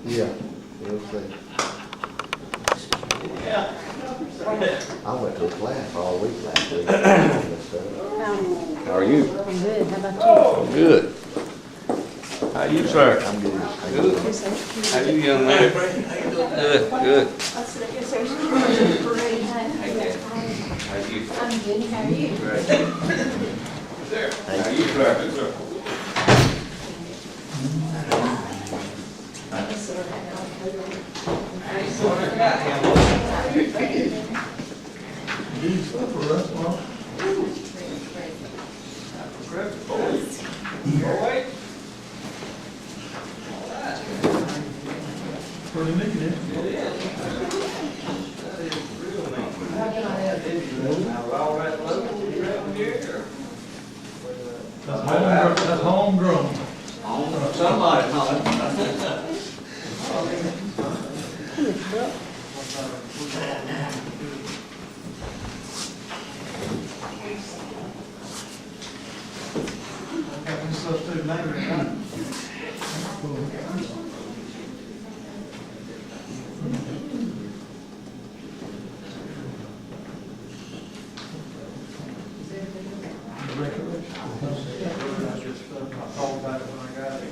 Yeah, we'll see. I went to a class all week last week. How are you? I'm good, how about I'm good. How you, sir? I'm good. Good. How you, young man? Good, good. How you? I'm good, how are you? Great. How you, sir? Pretty neat, isn't it? That's homegrown. Somebody, Got this substitute later, right? I thought about it when I got it.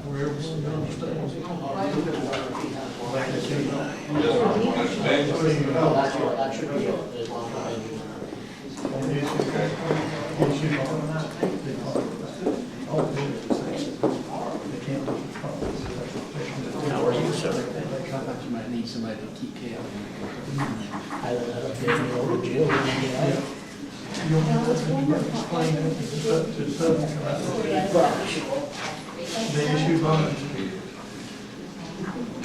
Where everyone understands. How are you, sir? I thought you might need somebody to keep count. I definitely over jail when you get out. You'll explain it to the subject, the issue bonds.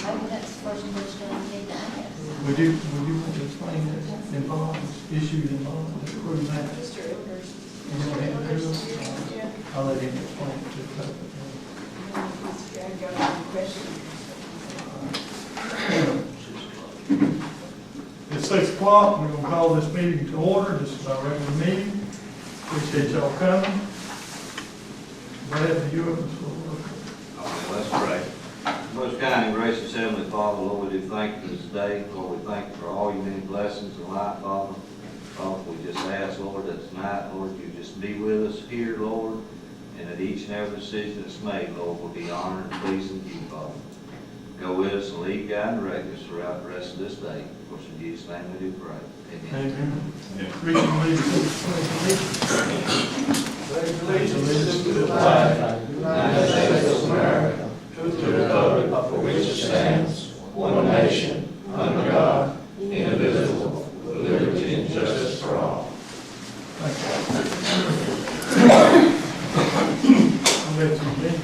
Maybe that's the person who's gonna need to ask. Would you want to explain this in bonds, issues in bonds, approve that? You know, hand it to him? I'll let him explain it to the public. It's 6 o'clock, we're gonna call this meeting to order, this is our regular meeting. Appreciate y'all coming. Glad to you up and so Okay, let's pray. Most kind and gracious Heavenly Father, Lord, we do thank you for this day. Lord, we thank you for all your many blessings in life, Father. Father, we just ask, Lord, that tonight, Lord, you just be with us here, Lord, and that each and every decision that's made, Lord, will be honored and pleasing to you, Father. Go with us and lead, guide, and direct us throughout the rest of this day. Of course, in Jesus' name we do pray. Amen. Amen. Reaching allegiance. Pledge allegiance to the flag of the United States of America, to the republic for which it stands, one nation, under God, indivisible, with liberty and justice for all. I'll let you think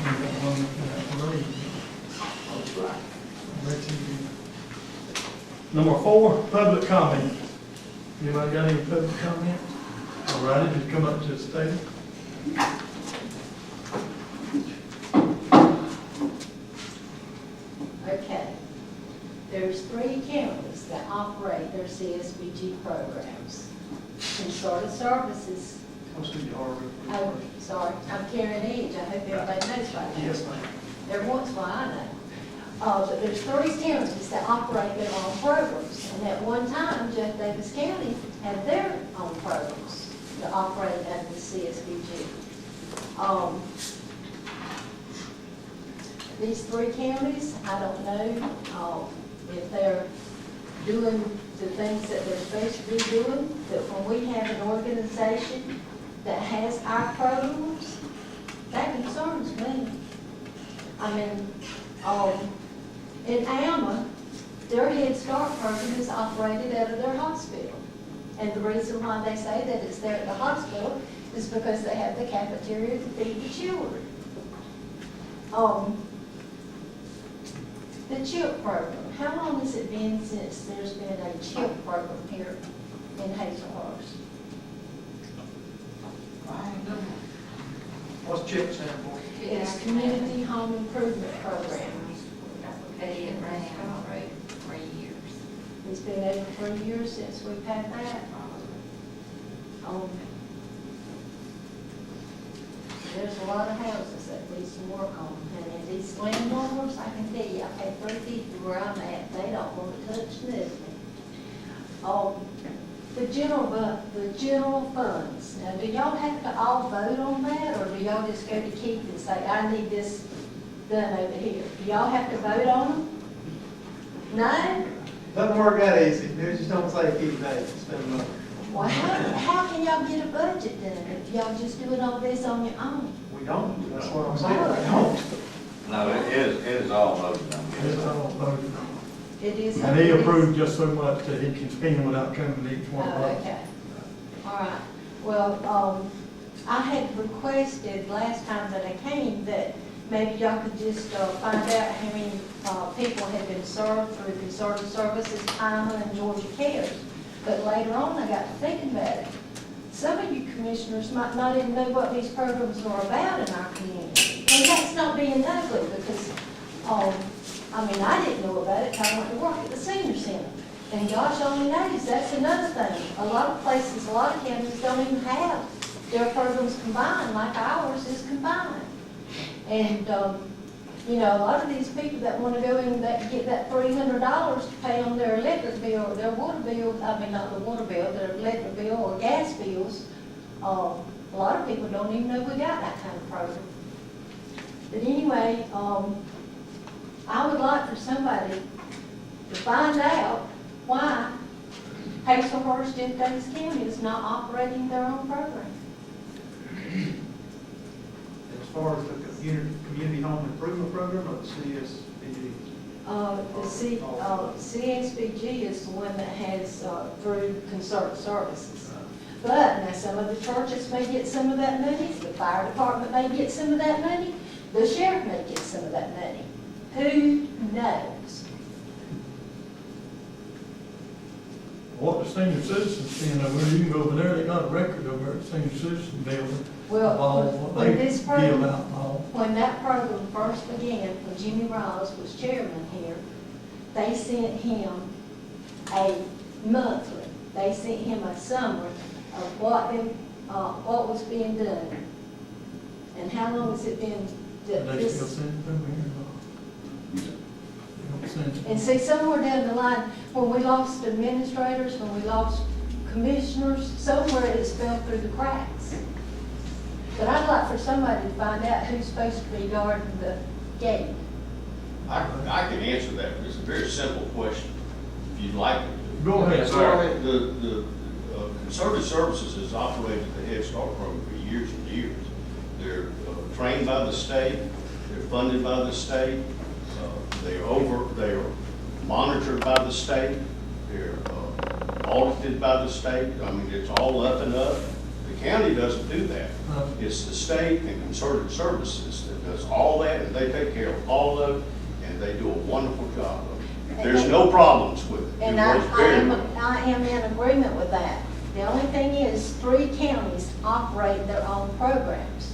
on that parade. I'll let you. Number 4, public comment. Anybody got any public comment? All righty, just come up to the stage. Okay. There's there's 3 counties that operate their CSBG programs. Concerted Services, oh, sorry, I'm Karen Edge, I hope everybody knows about that. Yes, ma'am. Every once in a while, I know. But there's 30 counties that operate their own programs. And at one time, Jeff Davis County had their own programs that operated under the CSBG. These 3 counties, I don't know if they're doing the things that they're supposed to be doing, but when we have an organization that has our programs, that concerns me. I mean, in Alma, their Head Start program is operated out of their hospital. And the reason why they say that it's there at the hospital is because they have the cafeteria to feed the children. The CHIP program, how long has it been since there's been a CHIP program here in Hazelhurst? What's CHIP stand for? It's Community Home Improvement Program. It ran for 3 years. It's been over 3 years since we've had that. There's a lot of houses that need some work on, and these landlords, I can tell you, I pay 350 where I'm at, they don't want to touch nothing. The general funds, now do y'all have to all vote on that, or do y'all just go to Keith and say, I need this done over here? Do y'all have to vote on them? No? Doesn't work that easy. You just don't say keep that, spend money. Well, how can y'all get a budget done if y'all just doing all this on your own? We don't, that's what I'm saying, we don't. No, it is all voted on. It's all voted on. It is. And he approved just so much that he can spend without coming to each one of Oh, us. okay. All right. Well, I had requested last time that I came that maybe y'all could just find out how many people have been served through Concerted Services, Tyler, and Georgia Cares. But later on, I got to thinking about it. Some of you commissioners might not even know what these programs are about in our community. And that's not being ugly because, I didn't know about it until I went to work at the senior center. And Josh only knows, that's another thing. A lot of places, a lot of counties don't even have their programs combined like ours is combined. And, a lot of these people that want to go in that get that $300 to pay on their electric bill, or their water bill, not the water bill, their electric bill or gas bills, a lot of people don't even know we got that kind of program. But anyway, I would like for somebody to find out why Hazelhurst and Davis County is not operating their own program. As far as the community home improvement program or the CSBG? CSBG is the one that has through Concerted Services. But now some of the churches may get some of that money, the fire department may get some of that money, the sheriff may get some of that money. Who knows? What the senior citizens stand over, you can go over there, they got a record over at Senior Citizen Building. Well, of all what when they this give program, out and all. when that program first began, when Jimmy Riles was chairman here, they sent him a monthly, they sent him a summary of what was being done. And how long has it been? They still send it over here. They don't send it. And see, somewhere down the line, when we lost administrators, when we lost commissioners, somewhere it's fell through the cracks. But I'd like for somebody to find out who's supposed to be guarding the gate. I can answer that. It's a very simple question, if you'd like it. Go ahead, sir. The Concerted Services has operated the Head Start program for years and years. They're trained by the state, they're funded by the state, they're monitored by the state, they're audited by the state. I mean, it's all up and up. The county doesn't do that. It's the state and Concerted Services that does all that, and they take care of all of it, and they do a wonderful job of it. There's no problems with it. And It works very well. I am in agreement with that. The only thing is, 3 counties operate their own programs.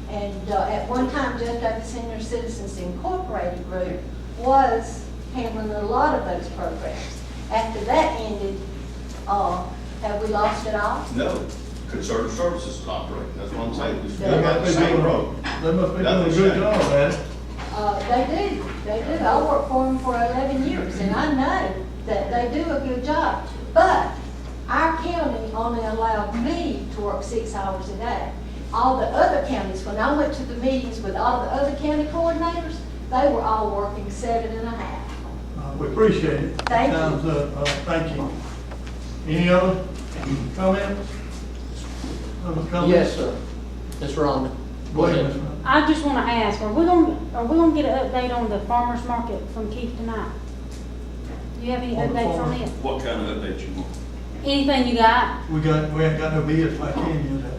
And at one time, Just Over Senior Citizens Incorporated group was handling a lot of those programs. After that ended, have we lost it all? No, concerted services is operating, that's what I'm saying, we still They got the same road. They must be doing a good job at it. They do. I worked for them for 11 years, and I know that they do a good job. But our county only allowed me to work 6 hours a day. All the other counties, when I went to the meetings with all the other county coordinators, they were all working 7.5. We appreciate it. Thank you. Time's up. Thank you. Any other comments? Other comments? Yes, sir. Ms. Rhonda. Go ahead, Ms. Ryan. I just want to ask, are we gonna get an update on the farmer's market from Keith tonight? Do you have any On the updates on farm- it? What kind of update you want? Anything you got? We haven't got no bids back in yet.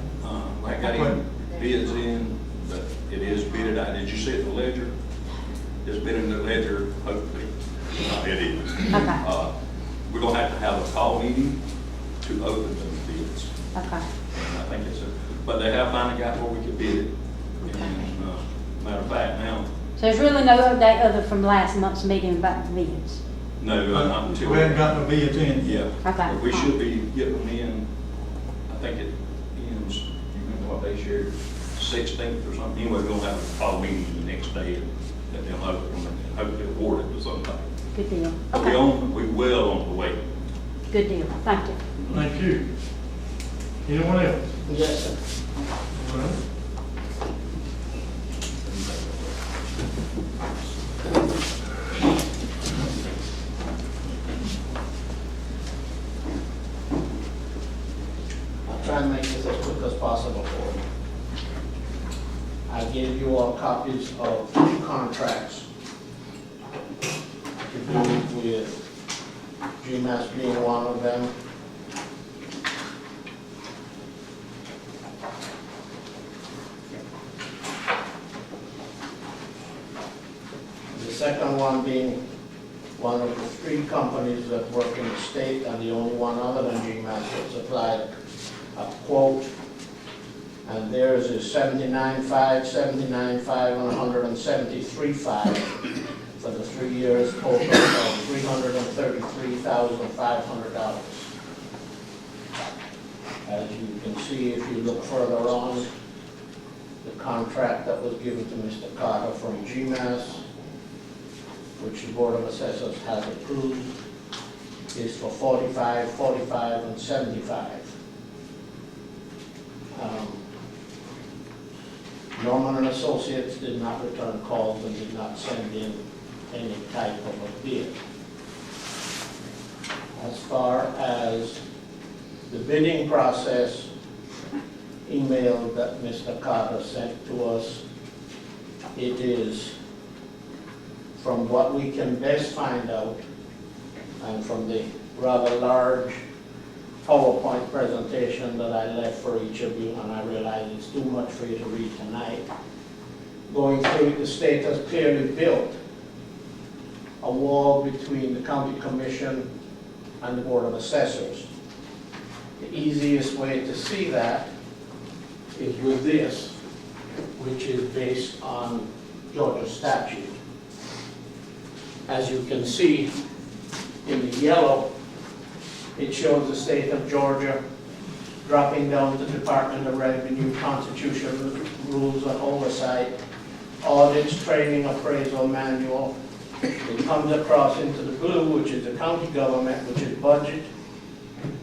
I got any bids in, but it is bidded out. Did you see it in the ledger? It's bid in the ledger, hopefully. It is. Okay. We're gonna have to have a call meeting to open those bids. Okay. And I think it's but they have finally got where we could bid it. And, matter of fact, now, So there's really no update other from last month's meeting about the bids? no, not until. We haven't got no bids in. Yeah. Okay. But we should be getting them in, I think it ends, you remember what they shared, 16th or something? Anyway, we're gonna have a call meeting the next day that they'll open them and hopefully award it to somebody. Good deal. We will on the way. Good deal. Thank you. Thank you. Anyone else? Yes, sir. All right. I'll try and make this as quick as possible for you. I gave you all copies of 2 contracts to do with GMAS being one of them. The second one being one of the 3 companies that work in the state and the only one other than GMAS that supplied a quote. And theirs is 79.5, 79.5, and 173.5 for the 3 years, total of $333,500. As you can see, if you look further on, the contract that was given to Mr. Carter from GMAS, which the Board of Assessors has approved, is for 45, 45, and 75. Norman and Associates did not return calls and did not send in any type of a bid. As far as the bidding process email that Mr. Carter sent to us, it is, from what we can best find out, and from the rather large PowerPoint presentation that I left for each of you, and I realize it's too much for you to read tonight. Going through it, the state has clearly built a wall between the county commission and the Board of Assessors. The easiest way to see that is with this, which is based on Georgia statute. As you can see in the yellow, it shows the state of Georgia dropping down to Department of Revenue, Constitutional Rules and Oversight, Audits, Training, Appraisal Manual. It comes across into the blue, which is the county government, which is budget,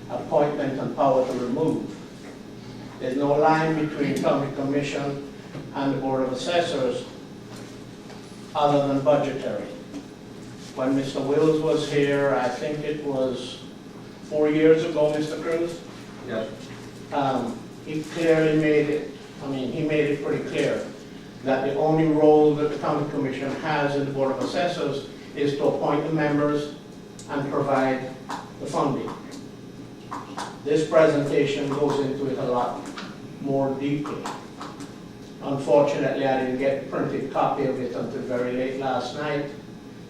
appointment, and power to remove. There's no line between county commission and the Board of Assessors other than budgetary. When Mr. Wills was here, I think it was 4 years ago, Mr. Cruz? Yes. He clearly made it, he made it pretty clear that the only role that the county commission has in the Board of Assessors is to appoint the members and provide the funding. This presentation goes into it a lot more deeply. Unfortunately, I didn't get a printed copy of it until very late last night,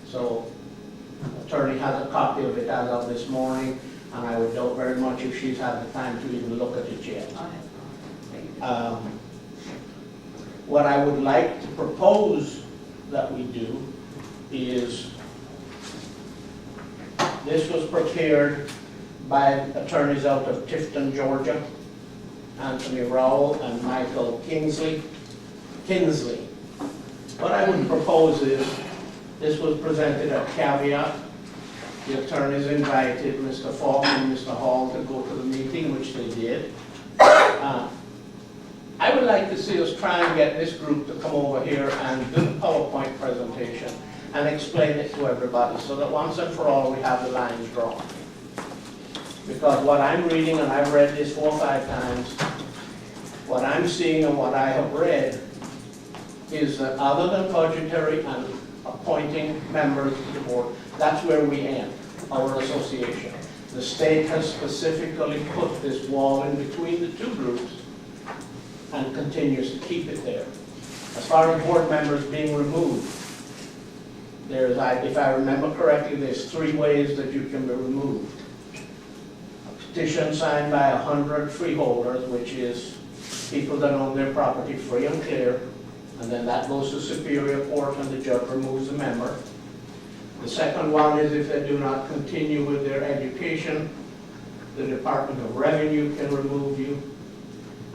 so attorney has a copy of it as of this morning, and I would doubt very much if she's had the time to even look at it yet. What I would like to propose that we do is This was prepared by attorneys out of Tifton, Georgia, Anthony Rowell and Michael Kinsley. What I would propose is, this was presented at caveat. The attorneys invited Mr. Falk and Mr. Hall to go to the meeting, which they did. I would like to see us try and get this group to come over here and do the PowerPoint presentation and explain it to everybody, so that once and for all we have the lines drawn. Because what I'm reading, and I've read this 4 or 5 times, what I'm seeing and what I have read is that other than budgetary and appointing members to the board, that's where we end, our association. The state has specifically put this wall in between the two groups and continues to keep it there. As far as board members being removed, there's, if I remember correctly, there's 3 ways that you can be removed. A petition signed by 100 freeholders, which is people that own their property free and clear, and then that goes to Superior Court and the judge removes the member. The second one is if they do not continue with their education, the Department of Revenue can remove you.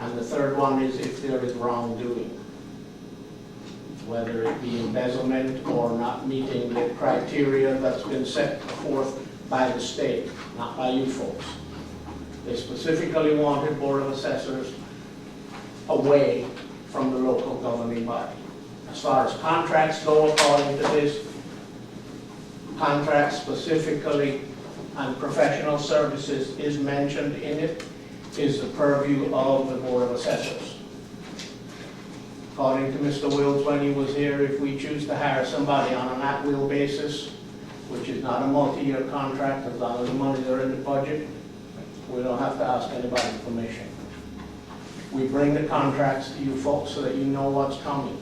And the third one is if there is wrongdoing, whether it be embezzlement or not meeting the criteria that's been set forth by the state, not by you folks. They specifically wanted Board of Assessors away from the local governing body. As far as contracts go, according to this, contracts specifically and professional services is mentioned in it, is the purview of the Board of Assessors. According to Mr. Wills, when he was here, if we choose to hire somebody on an at-will basis, which is not a multi-year contract, as long as the monies are in the budget, we don't have to ask anybody's permission. We bring the contracts to you folks so that you know what's coming,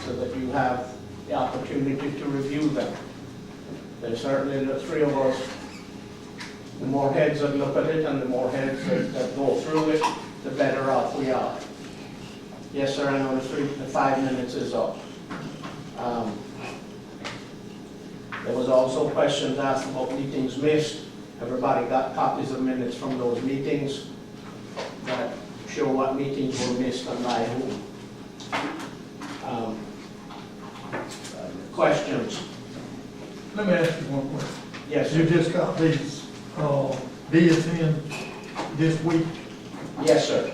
so that you have the opportunity to review them. There's certainly the 3 of us. The more heads that look at it and the more heads that go through it, the better off we are. Yes, sir, I know the 5 minutes is up. There was also questions asked about meetings missed. Everybody got copies of minutes from those meetings that show what meetings were missed and by whom. Questions? Let me ask you one question. Yes, sir. You just got these bids in this week? Yes, sir.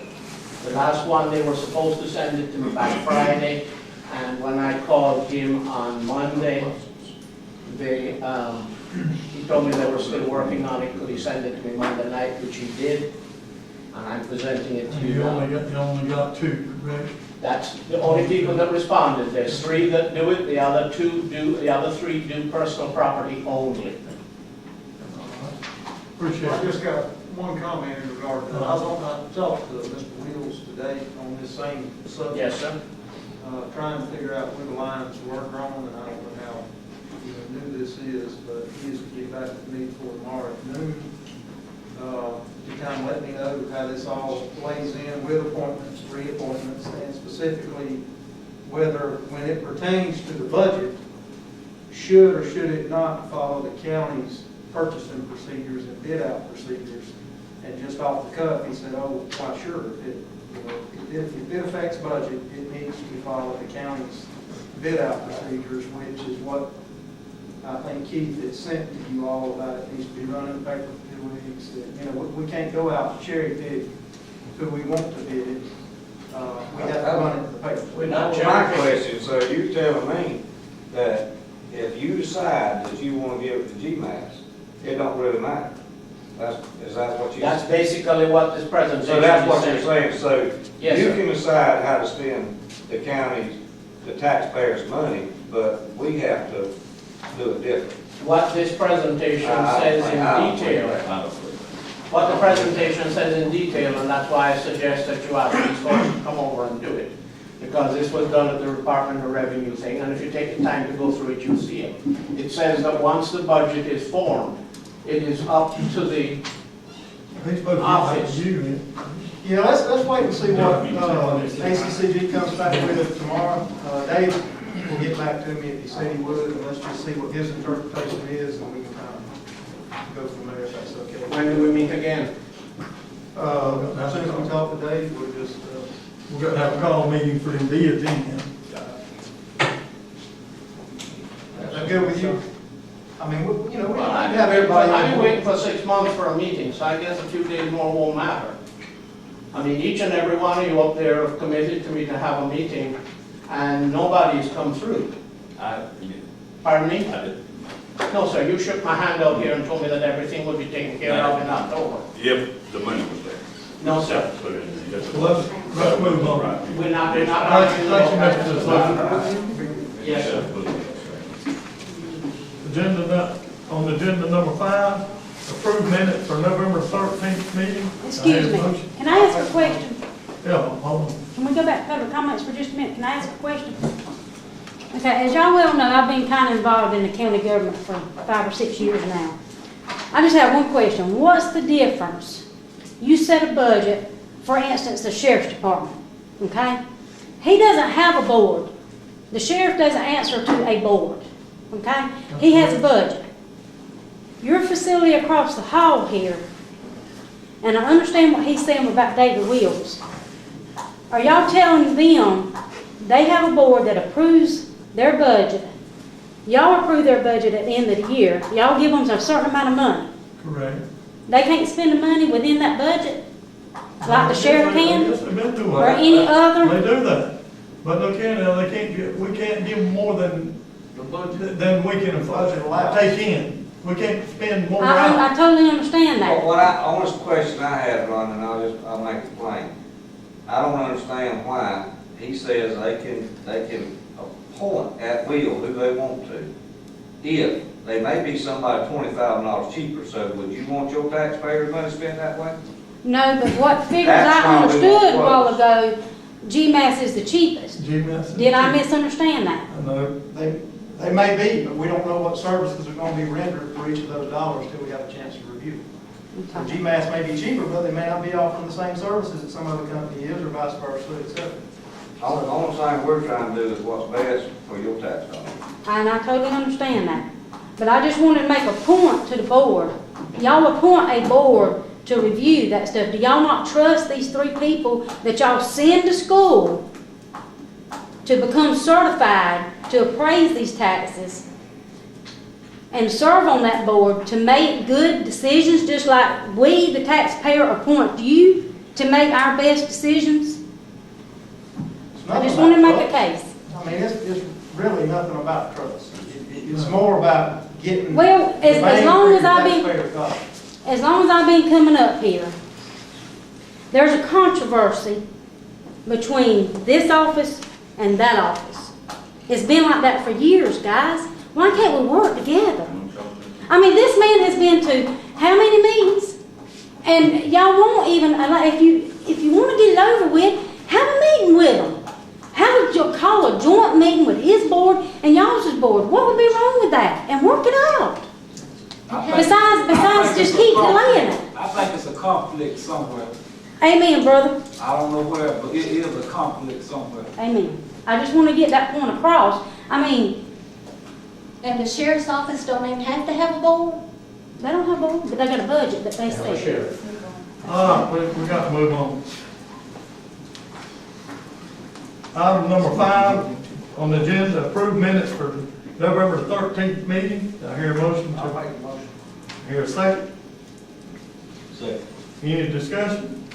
The last one, they were supposed to send it to me by Friday, and when I called him on Monday, he told me they were still working on it. Could he send it to me Monday night, which he did, and I'm presenting it to you You now. only got 2, correct? That's the only people that responded. There's 3 that do it, the other 3 do personal property only. Appreciate I it. just got one comment in regard to that. I talked to Mr. Wheels today on this same subject. Yes, sir. Trying to figure out where the lines were drawn, and I don't know how new this is, but he is to get back with me for tomorrow at noon to kind of let me know how this all plays in with appointments, reappointments, and specifically whether, when it pertains to the budget, should or should it not follow the county's purchasing procedures and bid out procedures. And just off the cuff, he said, oh, why sure, if it affects budget, it needs to follow the county's bid out procedures, which is what I think Keith had sent to you all about. It needs to be run in the paper for 2 weeks. We can't go out to cherry pick who we want to bid it. We have to run it in the paper. We're not My question, so you're telling me that if you decide that you want to give it to GMAS, it don't really matter? Is that what you? That's basically what this presentation is saying. So that's what you're saying, so Yes, you sir. can decide how to spend the county's, the taxpayers' money, but we have to do it different. What this presentation says in detail, what the presentation says in detail, and that's why I suggest that you ask these folks to come over and do it. Because this was done at the Department of Revenue thing, and if you take the time to go through it, you'll see it. It says that once the budget is formed, it is up to the He's supposed to Office. get you. Yeah, let's wait and see what ACCG comes back with tomorrow. Dave will get back to me if he said he would, and let's just see what his interpretation is, and we can kind of go from there, if that's okay. When do we meet again? As soon as we talk today, we'll just, We're gonna have a call meeting for them bids anyhow. is that good with you? I mean, we Well, like I've to have everybody on been board. waiting for 6 months for a meeting, so I guess a few days more won't matter. I mean, each and every one of you up there have committed to me to have a meeting, and nobody's come through. Pardon me? I did. No, sir, you shook my hand out here and told me that everything would be taken care of in October. If the money was there. No, sir. Put it in there. Well, let's move on. We're not, they're not. Thank you, Mr. Slocum. Yes, sir. On agenda number 5, approved minutes for November 13th meeting. Excuse I have a me, motion. can I ask a question? Yeah, hold on. Can we go back to public comments for just a minute? Can I ask a question? Okay, as y'all well know, I've been kind of involved in the county government for 5 or 6 years now. I just have one question. What's the difference? You set a budget, for instance, the sheriff's department, okay? He doesn't have a board. The sheriff doesn't answer to a board, okay? He has a budget. Your facility across the hall here, and I understand what he's saying about David Wills. Are y'all telling them they have a board that approves their budget? Y'all approve their budget at the end of the year. Y'all give them a certain amount of money. Correct. They can't spend the money within that budget? Like the sheriff can? Yes, they've been through Or that. any other? They do that. But they can't get, we can't give them more than we can take in. We can't spend more out. I totally understand that. Well, honest question I have, Ron, and I'll make it plain. I don't understand why he says they can appoint at will who they want to. If they may be somebody $20,000 cheaper, so would you want your taxpayers' money spent that way? No, but what figures That's I why we want understood a while quotes. ago, GMAS is the cheapest. GMS. Did I misunderstand that? No. They may be, but we don't know what services are gonna be rendered for each of those dollars till we have a chance to review. So Okay. GMAS may be cheaper, but they may not be offering the same services that some other company is, or vice versa, et cetera. All the only thing we're trying to do is what's best for your tax dollars. And I totally understand that. But I just wanted to make a point to the board. Y'all appoint a board to review that stuff. Do y'all not trust these 3 people that y'all send to school to become certified to appraise these taxes and serve on that board to make good decisions, just like we, the taxpayer, appoint you to make our best decisions? I just want to make a case. I mean, it's really nothing about trust. It's more about getting. Well, as long as I've been, taxpayer's dollar. as long as I've been coming up here, there's a controversy between this office and that office. It's been like that for years, guys. Why can't we work together? I mean, this man has been to how many meetings? And y'all won't even, if you want to get it over with, have a meeting with him. Have a call a joint meeting with his board and y'all's board. What would be wrong with that? And work it out. Besides just keep delaying it. I think it's a conflict somewhere. Amen, brother. I don't know where, but it is a conflict somewhere. Amen. I just want to get that point across. I mean, And the sheriff's office don't even have to have a board? they don't have a board, but they got a budget that they set. All right, we got to move on. Item number 5 on the agenda, approved minutes for November 13th meeting. Do I hear a motion I'll to, make the motion. hear a second? Second. Any discussion?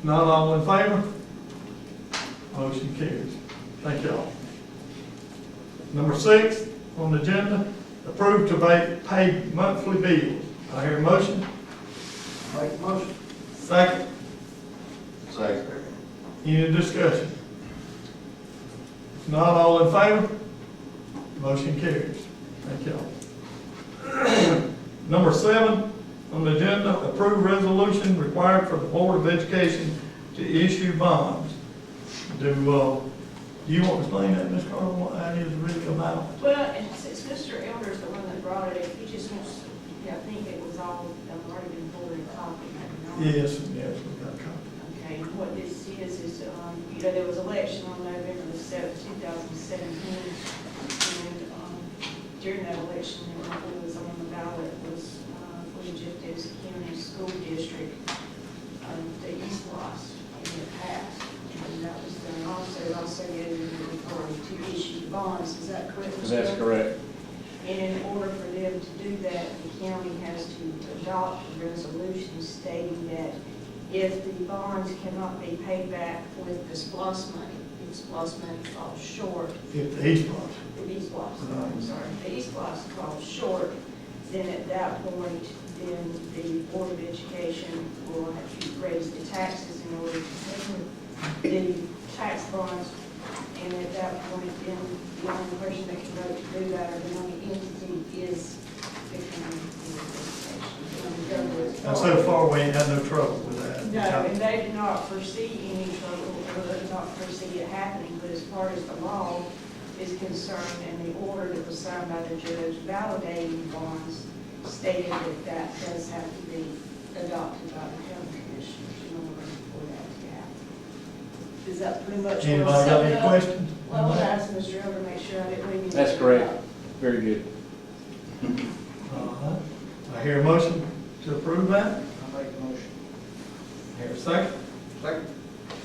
Not all in favor? Motion carries. Thank y'all. Number 6 on the agenda, approved to pay monthly bills. Do I hear a motion? Make the motion. Second. Second. Any discussion? If not, all in favor? Motion carries. Thank y'all. Number 7 on the agenda, approve resolution required for the Board of Education to issue bonds. Do you want to explain that, Ms. Carter, what that is really about? Well, it's Mr. Elder's the one that brought it, he just wants, I think it was all, already been pulled in copy. Yes, we got a copy. Okay, and what this is, there was election on November the 7th, 2017, and during that election, there was on the ballot to do that, the county has to adopt a resolution stating that if the bonds cannot be paid back with the SPOS money, if SPOS money falls short, If the East Bluff. the East SPOS, I'm sorry, the East SPOS falls short, then at that point, then the Board of Education will have to raise the taxes in order to pay the tax bonds. And at that point, then the only person that can vote to do that, or the only entity, is the county Board of Education. And so far, we ain't had no trouble with that. No, and they did not foresee any trouble, or they did not foresee it happening, but as far as the law is concerned, and the order that was signed by the judge validating bonds stated that that does have to be adopted by the county commissioners in order for that to happen. Is that pretty much? Anybody got any questions? Well, I was asking Mr. Elder to make sure I didn't leave anything. That's correct. out. Very good. I hear a motion to approve that. I make a motion. Hear a second? Second.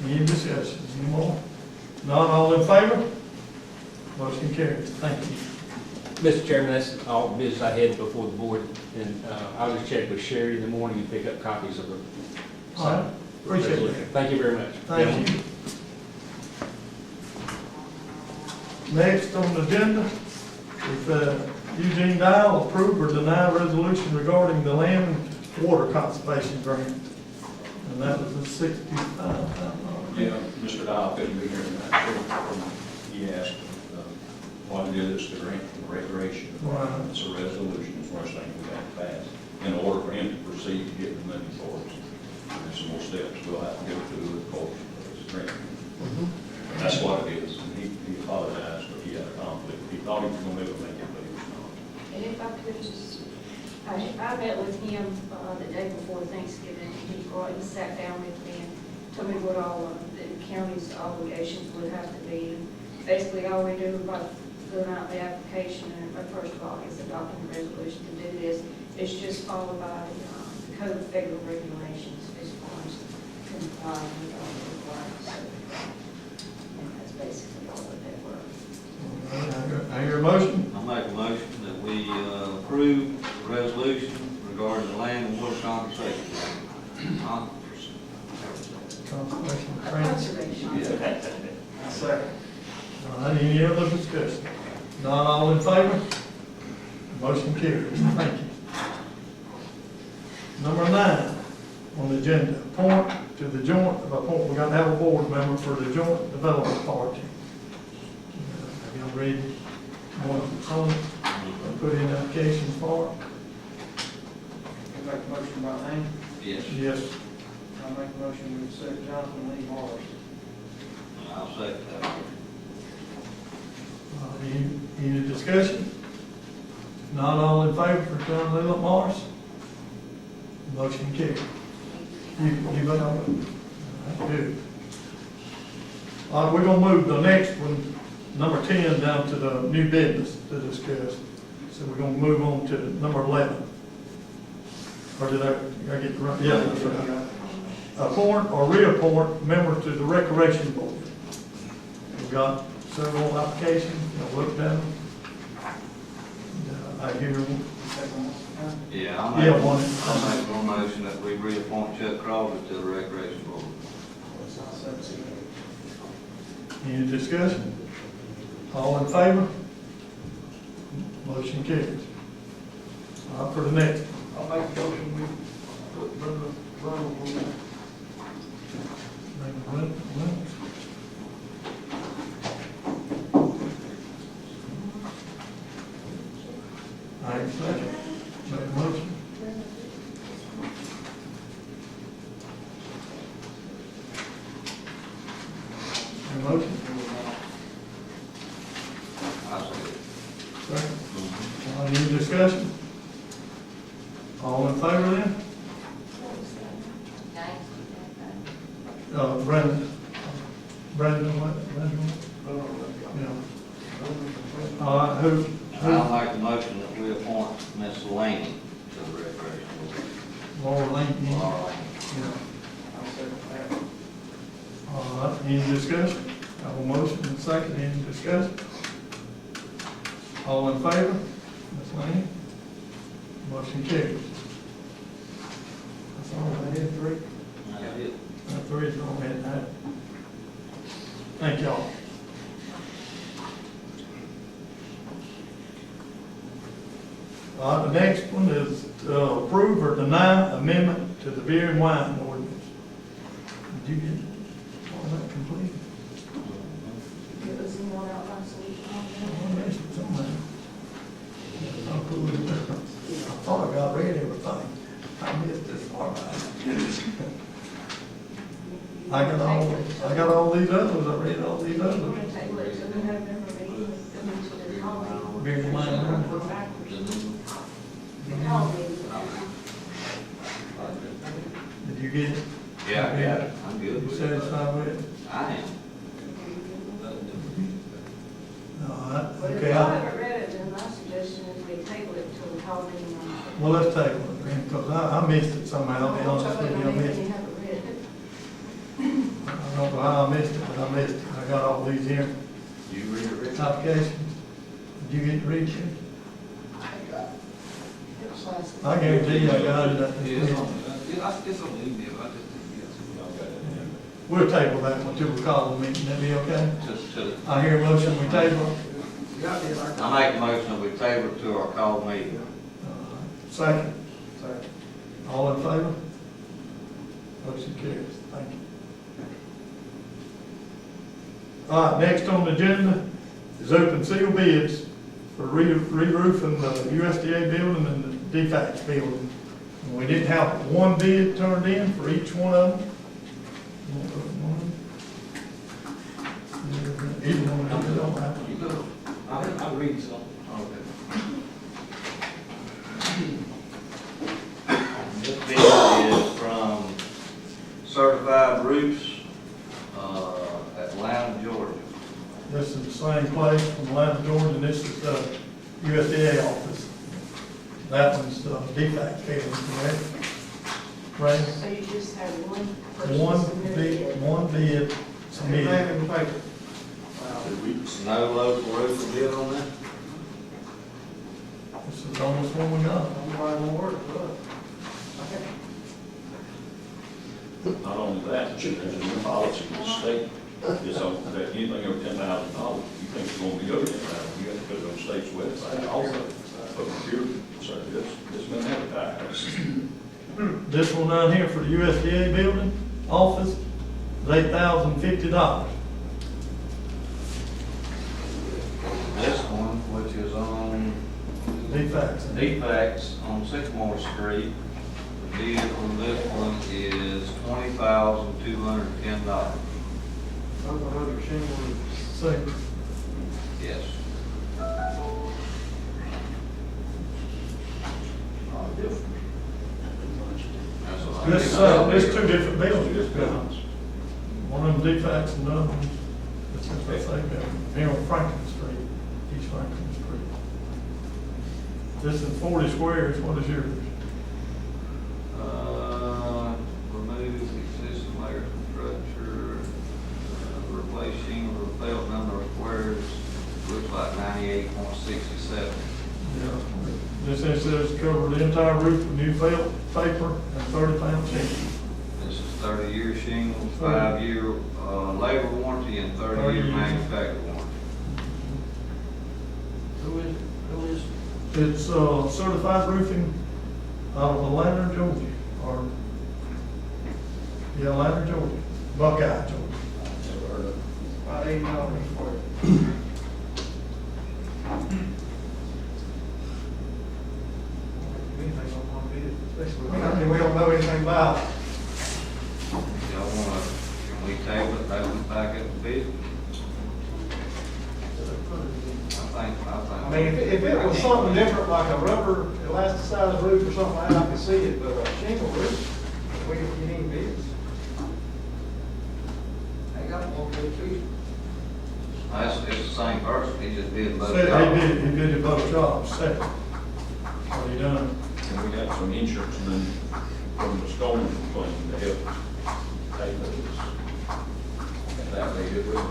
Any discussion, any more? None, all in favor? Motion carries. Thank you. Mr. Chairman, that's all the business I had before the board, and I'll just check with Sherry in the morning and pick up copies of the. All right, appreciate it. Thank you very much. Thank you. Next on the agenda is Eugene Dial, approve or deny resolution regarding the land and water conservation grant. And that was the $65,000. Yeah, Mr. Dial couldn't be here tonight. He asked what it is, the grant for recreation. Right. It's a resolution, it's one of the things we have to pass in order for him to proceed to get the money for us. And there's some more steps we'll have to go through, of course, for this grant. And that's what it is, and he apologized, but he had a conflict. He thought he was gonna be able to make it, but he was not. And if I could just, I met with him the day before Thanksgiving, and he sat down with me and told me what all the county's obligations would have to be. Basically, all we do about filling out the application, and first of all, is adopting the resolution to do this. It's just followed by the code of federal regulations as far as complying with all the requirements. So, and that's basically all that they were. I hear a motion. I make a motion that we approve the resolution regarding the land and water compensation. Conservation grant. Conservation. Second. All right, any other discussion? Not all in favor? Motion carries. Thank you. Number 9 on the agenda, appoint to the joint, we got to have a board member for the joint development party. Have y'all read one on it? Put in applications for it? You make a motion by name? Yes. Yes. I make a motion to accept Jonathan Lee Morris. I'll second that. Any discussion? Not all in favor for John Lillard Morris? Motion carried. You vote on it? All right, good. All right, we're gonna move the next one, number 10, down to the new business to discuss. So we're gonna move on to number 11. Or did I get it right? Yeah, that's right. Appoint or reappoint member to the Recreation Board. We've got several applications, I looked at them. I hear, Yeah, I'll Yeah, make one. one motion that we reappoint Chuck Crawford to the recreation board. any discussion? All in favor? Motion carries. All right, for the next one. I'll make a motion, we put Brenda Reynolds on there. All right, second. Make a motion. Any motion? I'll second. Second. Any discussion? All in favor then? Brandon. Brandon, what? Brandon? Yeah. All right, who? I'll make the motion that we appoint Ms. Laney to the recreation board. Laura Lane. Laura Laney. Yeah. I'll second that. All right, any discussion? Have a motion and second, any discussion? All in favor? Ms. Lane? Motion carries. That's all I had, three. That's it. That three is all I had. Thank y'all. The next one is to approve or deny amendment to the beer and wine ordinance. Did you get all that completed? It was in one out last week. I missed it somewhere. I'll pull it up. I thought I read everything. I missed this part. I got all these others. I read all these We're others. going to table it till the November meeting with them to the call meeting. Beer and wine. Go backwards. The call meeting. Did you get it? Yeah, I got it. I'm good You with it. satisfied with it? I am. All right, But if okay. y'all haven't read it, then my suggestion is we table it till the call meeting on. Well, let's table it then, because I missed it somehow. I'll be honest with you, I missed You it. haven't read it. I don't know how I missed it, but I missed it. I got all these here. You read it, Rick? Applications. Did you get to read it? It was last week. I guarantee you I got it. It's on the email, I just didn't get it. Y'all got it. We'll table that one till we call the meeting. That be okay? Just, I hear a motion, we table it. I make a motion that we table it to our call meeting. Second. All in favor? Motion carries. Thank you. All right, next on the agenda is open seal bids for re-roofing the USDA building and the DFAX building. And we didn't have one bid turned in for each one of them. Either one of them, don't have. You go, I'll read some. This bid is from Certified Roofs, Atlanta, Georgia. This is the same place from Atlanta, Georgia, and this is the USDA office. That one's the DFAX building, correct? Right? So you just had one person One submit it. bid submitted. No local roofer bid on that? This is the only one we got. Not only that, but there's a new policy in the state, it's on, that anything over $10,000, you think it's going to be over 10,000, you have to put it on the state's website also. But material, so it's been advertised. This one down here for the USDA building, office, is $8,050. This one, which is on DFAX. DFAX on Sycamore Street, the bid on this one is $20,210. Second. Yes. That's what I think. There's two different buildings. One of them DFAX and the other one, it's just the same building, here on Franklin Street, East Franklin Street. This is 40 squares, what is yours? Remove existing layer structure, replace shingle, repair number of squares, looks like 98.67. Yeah. This says cover the entire roof with new felt paper and 30-pound shingle. This is 30-year shingles, 5-year labor warranty, and 30-year manufacturer warranty. Who is? It's certified roofing out of Atlanta, Georgia, or, yeah, Atlanta, Georgia, Buckeye, Georgia. Never heard of it. About $80 for it. We don't know anything about it. Y'all wanna, can we table it, open it back up to bid? I mean, if it was something different, like a rubber elasticized roof or something like that, I could see it, but a shingle roof, you need bids. I got one for you. It's the same person, he just bid both Said jobs. he did it both jobs, second. What he done? And we got some insurance money from the storm fund to help pay those. And that they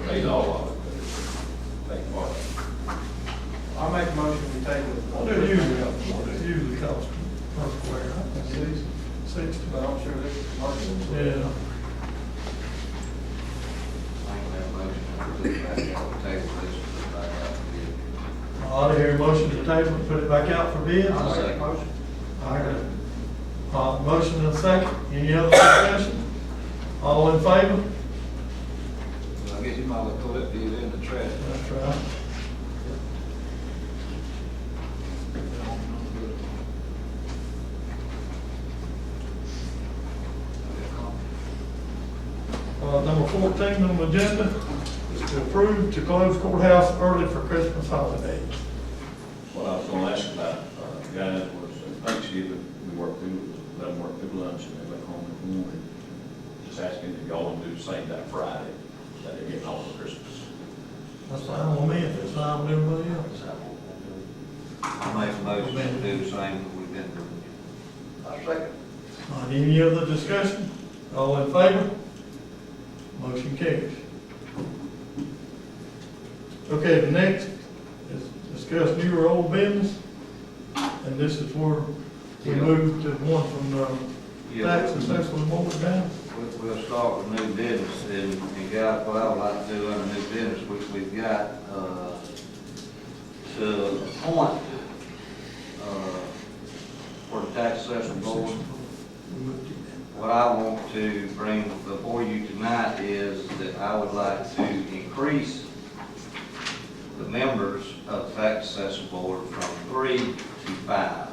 paid all of it, but take part of it. I'll make a motion to table it. What do it usually cost? All right, here, motion to table, and put it back out for bid. I'll second. Motion. All right. Motion and a second. Any other discussion? All in favor? I guess you might want to throw that bid in the trash. That's right. Number 14 on the agenda is to approve to close courthouse early for Christmas holiday. What I was gonna ask about, guys, was Thanksgiving, we worked through, let them work through lunch and they went home in the morning. Just asking if y'all want to do the same that Friday, that they're getting off for Christmas. That's fine with me, if it's fine with everybody else. I make a motion to do the same that we've been doing. I second. All right, any other discussion? All in favor? Motion carries. Okay, the next is discuss new or old business. And this is where we Yeah. move to one from the tax Yeah, assessment board down. we'll start with new business, and guys, what I would like to do under new business, which we've got, to appoint, for the tax assessment board. What I want to bring before you tonight is that I would like to increase the members of the tax assessment board from 3 to 5.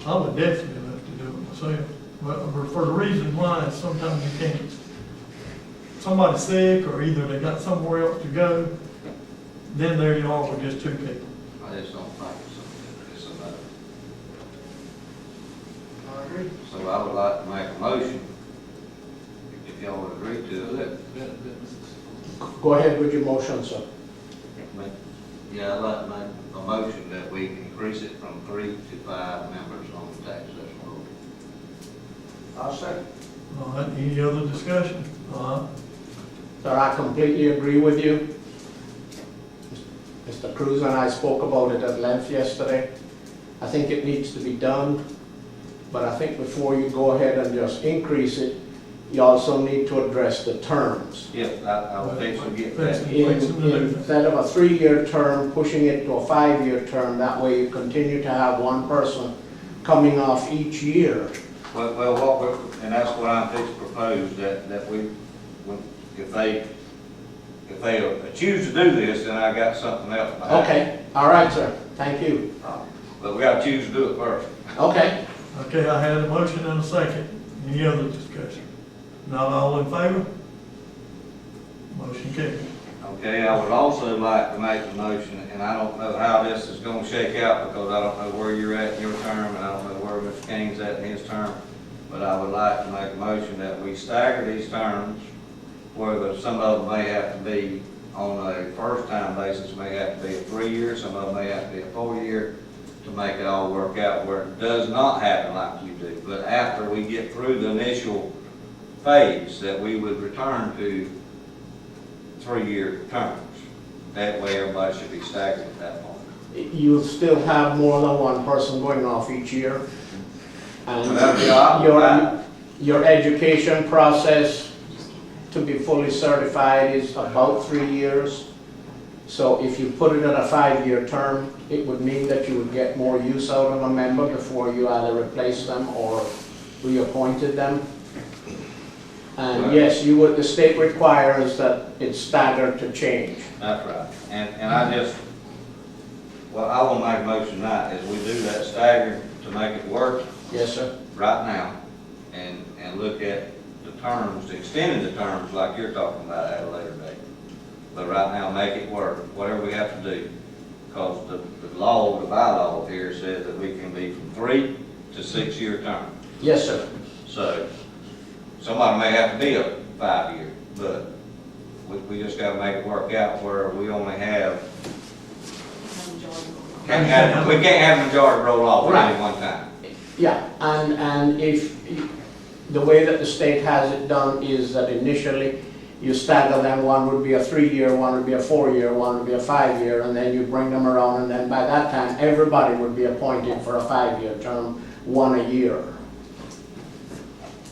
I would definitely love to do it myself, but for the reason why, sometimes you can't. Somebody's sick, or either they got somewhere else to go, then there you are with just two people. I just don't think it's enough. I agree. So I would like to make a motion, if y'all would agree to it. Go ahead with your motion, sir. Yeah, I'd like to make a motion that we increase it from 3 to 5 members on the tax assessment board. I second. All right, any other discussion? Sir, I completely agree with you. Mr. Cruz and I spoke about it at length yesterday. I think it needs to be done, but I think before you go ahead and just increase it, you also need to address the terms. Yeah, I would think so, get that. Instead of a 3-year term, pushing it to a 5-year term, that way you continue to have one person coming off each year. Well, and that's what I'm fixing to propose, that we, if they choose to do this, then I got something else behind it. Okay, all right, sir, thank you. But we gotta choose to do it first. Okay. Okay, I had a motion and a second. Any other discussion? Not all in favor? Motion carries. Okay, I would also like to make the motion, and I don't know how this is gonna shake out, because I don't know where you're at in your term, and I don't know where Mr. King's at in his term, but I would like to make a motion that we stagger these terms, whether some of them may have to be on a first-time basis, may have to be a 3-year, some of them may have to be a 4-year, to make it all work out where it does not happen like you do. But after we get through the initial phase, that we would return to 3-year terms. That way, everybody should be staggered at that point. You'll still have more than one person going off each year. And That'd be odd. your education process to be fully certified is about 3 years. So if you put it at a 5-year term, it would mean that you would get more use out of a member before you either replace them or reappointed them. And yes, you would, the state requires that it's staggered to change. That's right. And I just, well, I want to make a motion tonight, is we do that stagger to make it work Yes, sir. right now, and look at the terms, extending the terms like you're talking about at a later date. But right now, make it work, whatever we have to do, because the law, the bylaw here says that we can be from 3 to 6-year terms. Yes, sir. So, somebody may have to be a 5-year, but we just gotta make it work out where we only have, we can't have the majority roll off at any one time. Yeah, and if, the way that the state has it done is that initially you stagger them, one would be a 3-year, one would be a 4-year, one would be a 5-year, and then you bring them around, and then by that time, everybody would be appointed for a 5-year term, one a year.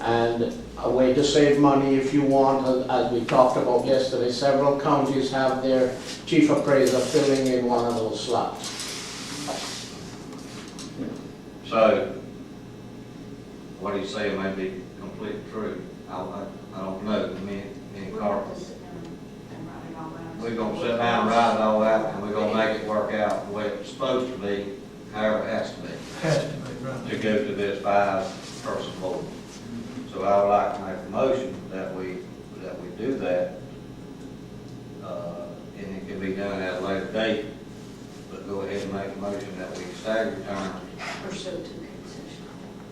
And a way to save money if you want, as we talked about yesterday. Several counties have their chief appraiser filling in one of those slots. So, what he's saying may be completely true. I don't know. Me and Carl, We'll have to sit down and write it all out. we're gonna sit down and write it all out, and we're gonna make it work out the way it's supposed to be, however it has to be, Has to be, right. to go to this 5-person board. So I would like to make a motion that we do that, and it can be done at a later date, but go ahead and make a motion that we stagger terms Pursuant to the code section.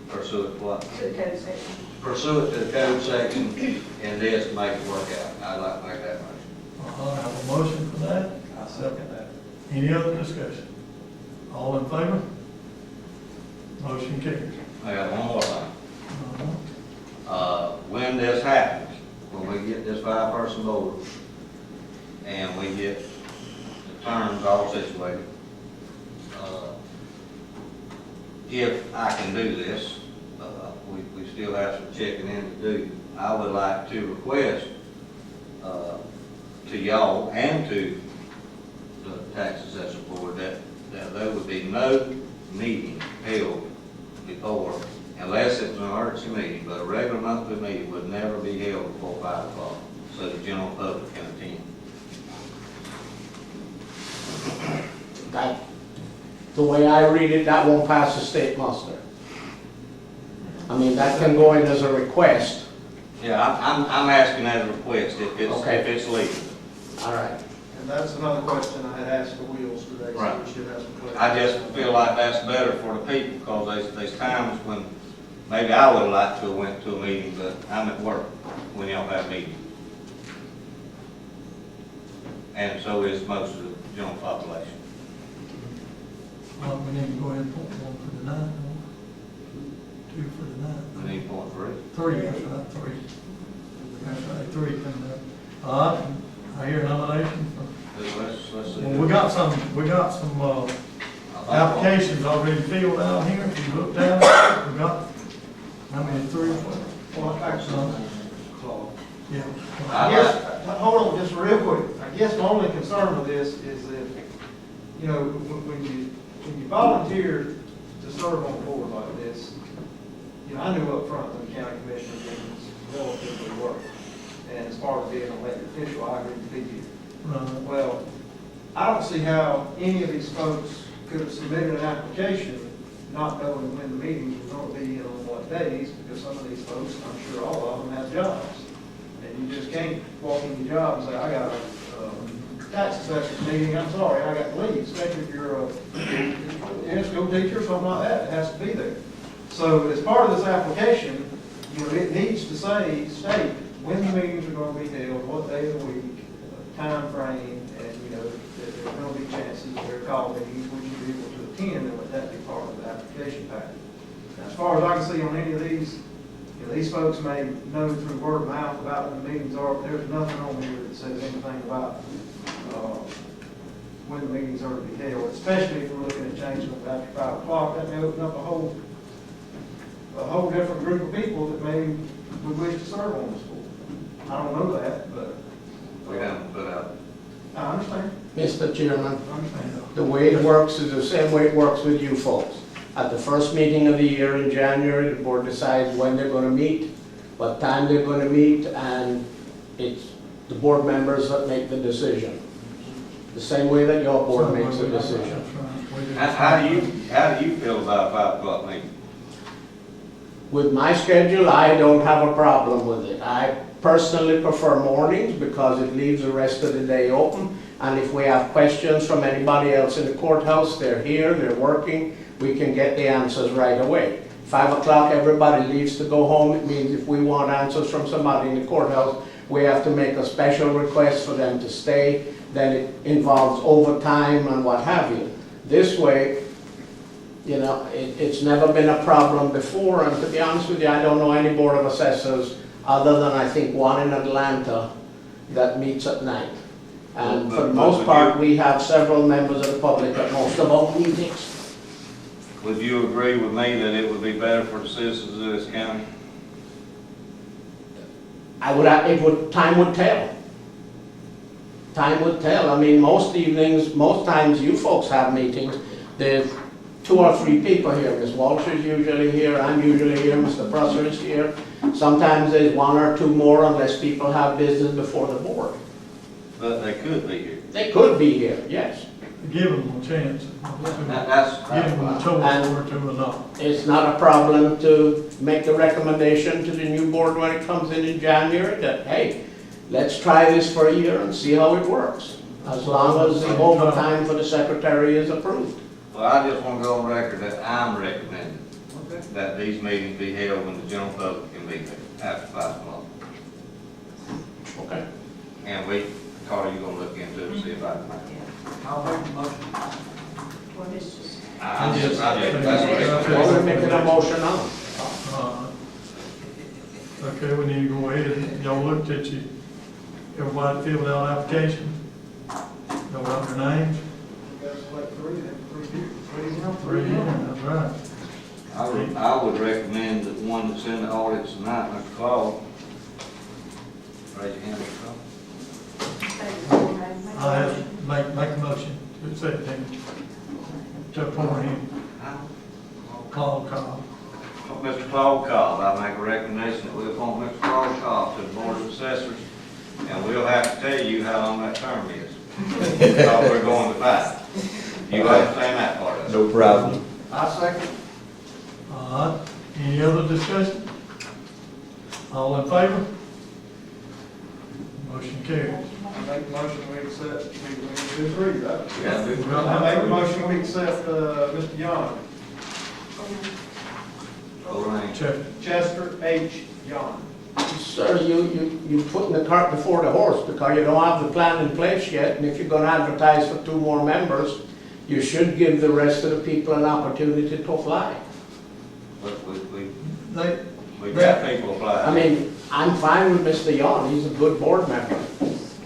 pursuant to what? To the code section. Pursuant to the code section in this to make it work out. I'd like to make that motion. I have a motion for that. I second that. Any other discussion? All in favor? Motion carries. I got one more thing. Uh-huh. When this happens, when we get this 5-person board and we get the terms all situated, if I can do this, we still have some checking in to do. I would like to request to y'all and to the tax assessor board that there would be no meeting held before, unless it's an emergency meeting, but a regular monthly meeting would never be held before 5 o'clock, so the general public can attend. That, the way I read it, that won't pass the state muster. I mean, that can go in as a request. Yeah, I'm asking as a request if it's legal. All right. And that's another question I had asked the Wheels today, so Right. we should have some questions. I just feel like that's better for the people, because there's times when maybe I would have liked to have went to a meeting, but I'm at work when y'all have meetings. And so is most of the general population. Well, we need to go ahead and put one for the night, two for the night. We need point 3. Three, that's right, three. That's right, three coming up. All right, I hear nomination for, Let's see. well, we got some applications already filled out here, if you look down, we got, how many, 3 or 4? Well, actually, Claude. Yeah. I guess, hold on just real quick. I guess my only concern with this is that, you know, when you volunteer to serve on a board like this, you know, I knew up front when the county commissioner meetings relatively worked. And as far as being an elected official, I agreed to be here. Right. Well, I don't see how any of these folks could have submitted an application not knowing when the meetings were going to be and on what days, because some of these folks, and I'm sure all of them, have jobs. And you just can't walk in your job and say, I got a tax assessor's meeting, I'm sorry, I got to leave, especially if you're a school teacher or something like that, it has to be there. So as part of this application, you know, it needs to state when the meetings are going to be held, what day of the week, time frame, and, you know, that there's going to be chances that they're called meetings, would you be able to attend, and would that be part of the application package? Now, as far as I can see on any of these, you know, these folks may know through word of mouth about when the meetings are, but there's nothing on here that says anything about when the meetings are to be held, especially if we're looking at changing them after 5 o'clock. That may open up a whole different group of people that may would wish to serve on this board. I don't know that, but We haven't put out. I understand. Mr. Chairman, I understand. the way it works is the same way it works with you folks. At the first meeting of the year in January, the board decides when they're going to meet, what time they're going to meet, and it's the board members that make the decision. The same way that your board makes the decision. How do you feel about a 5 o'clock meeting? With my schedule, I don't have a problem with it. I personally prefer mornings because it leaves the rest of the day open. And if we have questions from anybody else in the courthouse, they're here, they're working, we can get the answers right away. 5 o'clock, everybody leaves to go home. It means if we want answers from somebody in the courthouse, we have to make a special request for them to stay. Then it involves overtime and what have you. This way, you know, it's never been a problem before, and to be honest with you, I don't know any board of assessors other than I think one in Atlanta that meets at night. And for the most part, we have several members of the public at most of our meetings. Would you agree with me that it would be better for the citizens of this county time would tell. Time would tell. I mean, most evenings, most times you folks have meetings, there's 2 or 3 people here. Ms. Walsh is usually here, I'm usually here, Mr. Brusser is here. Sometimes there's 1 or 2 more unless people have business before the board. But they could be here. They could be here, yes. Give them a chance. That's Give them a choice or two or not. It's not a problem to make the recommendation to the new board when it comes in January that, hey, let's try this for a year and see how it works, as long as the overtime for the secretary is approved. Well, I just want to go on record that I'm recommending that these meetings be held when the general public can be there after 5 o'clock. Okay. And Carter, you gonna look into it and see if I can make it? I'll make the motion. Well, it's just, I just, that's What are we making a motion on? Okay, we need to go ahead and, y'all looked at you, everybody filled out application. Y'all got their names? Got to select 3, then 3 here. 3 in, that's right. I would recommend that one that's in the audience tonight, Mr. Claude. Raise your hand, Mr. Claude. I have to make a motion to accept him, to appoint him, Claude Cobb. Mr. Claude Cobb, I make a recommendation that we appoint Mr. Claude Cobb to the Board of Assessors, and we'll have to tell you how long that term is. Because we're going to 5. You understand that part of it? No problem. I second. All right, any other discussion? All in favor? Motion carries. I make the motion we accept, we do 3, right? Yeah, we- I make the motion we accept, Mr. Yon, Lorraine. Chester H. Yon. Sir, you putting the cart before the horse because you don't have the plan in place yet, and if you're gonna advertise for 2 more members, you should give the rest of the people an opportunity to apply. But They, we've got people apply. I mean, I'm fine with Mr. Yon, he's a good board member.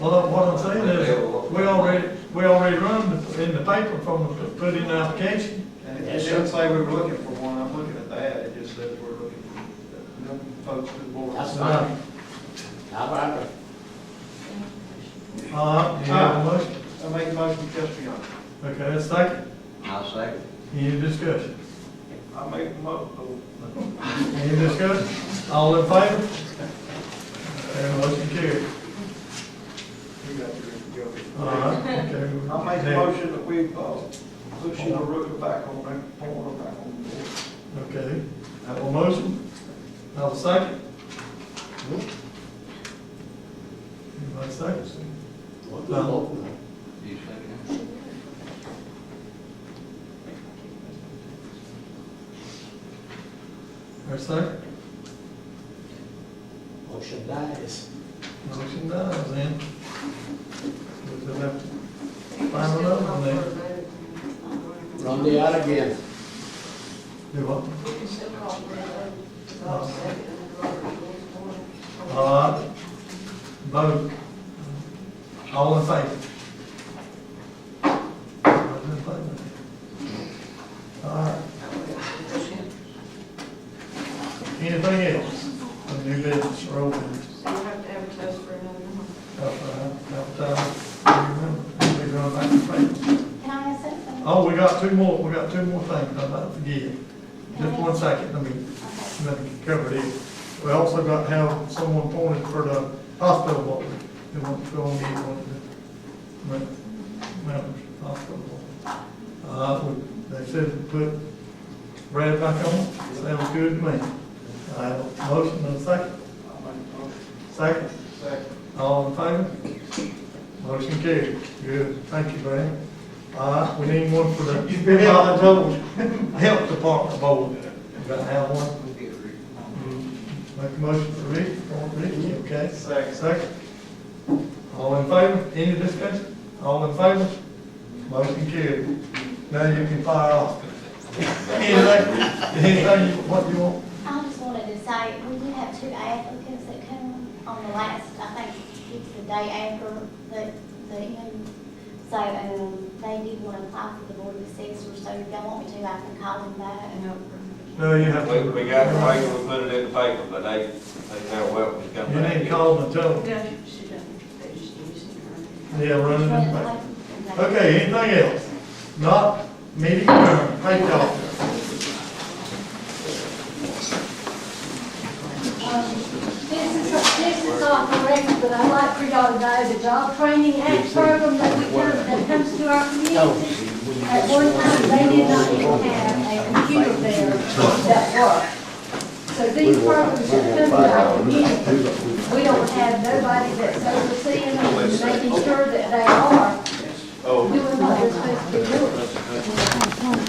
well, what I'm saying is, we already run in the paper from the, put in the application. And it Yes, didn't sir. say we were looking for one, I'm looking at that, it just says we're looking for them folks to the board. That's Right. fine. How about it? All right, you have a motion? I make the motion, Chester Yon. Okay, a second. I'll second. Any discussion? I make the motion. Any discussion? All in favor? Okay, motion carries. You got your, go. All right, okay. I make the motion that we, push the root back on that, back on the board. Okay, have a motion, have a second? Anybody second? You second. Or second? Motion dies. Motion dies then. We'll just have to find another one then. Run the ad again. Do what? we can still call for it, I'll second it, Robert Rules Board. All right, vote. All in favor? All in favor? All right. Anything else? A new business or old business? So you have to advertise for another one. We run back to paper. Can I ask something? Oh, we got two more things, I'm about to forget. Just 1 second, let me cover this. We also got to have someone appointed for the hospital board. They want to go and get one of the members, hospital board. They said to put Brad back on, sounds good to me. I have a motion and a second. Second? Second. All in favor? Motion carried. Good, thank you, Brad. All right, we need one for the health department board. We got to have one. Make a motion for Ricky, okay? Second. Second. All in favor? Any discussion? All in favor? Motion carried. Now you can fire off. Anything, what you want? I just wanted to say, we did have 2 applicants that came on the last, I think it's the day after the end. So, they did want to apply for the Board of Assessors, so if y'all want me to, I can call them back. No, No, you have to. We got the paper, we put it in the paper, but they felt welcome to come You back. need to call them and tell them. Yeah, she doesn't, they just use it. Yeah, run it in the paper. Okay, anything else? Not meeting adjourned. Thank y'all. This is not correct, but I'd like for y'all to know the job training act program that comes to our community. At one time, they did not even have a computer there that worked. So these programs that come to our community, we don't have nobody that's overseeing them and making sure that they are doing what they're supposed to be doing.